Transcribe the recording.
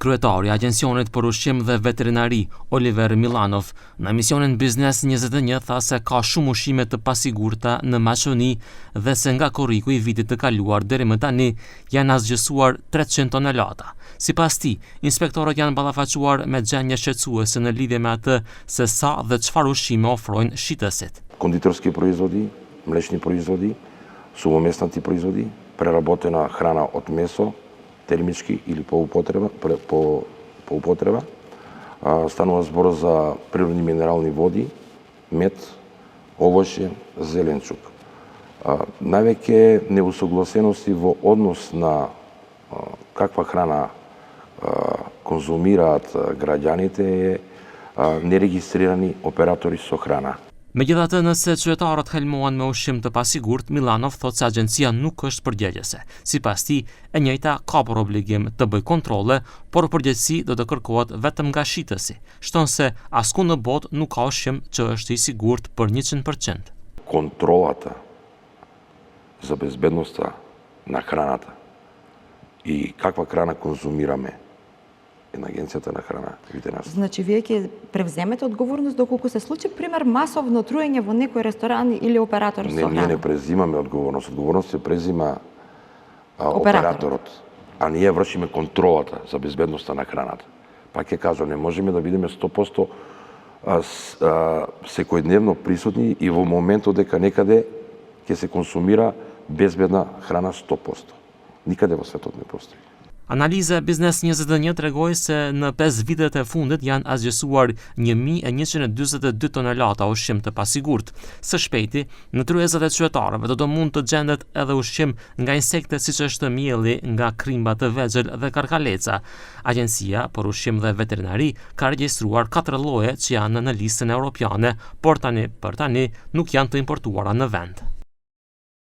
Kryetari i Agjencionit për Ushqim dhe Veterinari, Oliver Milanov, në emisionin Biznes 21 tha se ka shumë ushqime të pasigurta në Maqedoni dhe se nga korriku i vitit të kaluar deri më tani janë asgjësuar 300 tonelata. Sipas tij, inspektorët janë ballafaquar me gjendje shqetësuese në lidhje me atë se sa dhe çfarë ushqime ofrojnë shitësit. Кондитерски производи, млечни производи, сувоместнати производи, преработена храна от месо, термички или по употреба. Станува збор за природни минерални води, мед, овоше, зеленчук. Највеќе неусогласености во однос на каква храна конзумираат граѓаните е нерегистрирани оператори со храна. Megjithatë, nëse qytetarët helmohen me ushqim të pasigurt, Milanov thotë se agjencia nuk është përgjegjëse. Sipas tij, e njëjta ka për obligim të bëjë kontrolle, por përgjegjësi do të kërkohet vetëm nga shitësi. Shton se asku në botë nuk ka ushqim që është i sigurt për 100%. Контролата за безбедноста на храната и каква храна конзумираме на Агенцията на храна. Значи, вие ќе превземете одговорност доколку се случи, пример, масовно труење во некој ресторан или оператор со храна? Ние не презимаме одговорност. Одговорност се презима операторот. А ние вршиме контролата за безбедноста на храната. Пак ќе кажам, не можеме да бидеме 100% секојдневно присутни и во моментот дека некаде ќе се консумира безбедна храна 100%. Никаде во светот не постои. Analiza Biznes 21 tregoi se në 5 vitet e fundit janë asgjësuar 1142 tonelata ushqim të pasigurt. Së shpejti, në tryezat e qytetarëve do mund të gjendet edhe ushqim nga insekte siç është mielli, nga krimba të vegjël dhe karkaleca. Agjencia për Ushqim dhe Veterinari ka regjistruar 4 lloje që janë në listën europiane, por tani nuk janë të importuara në vend.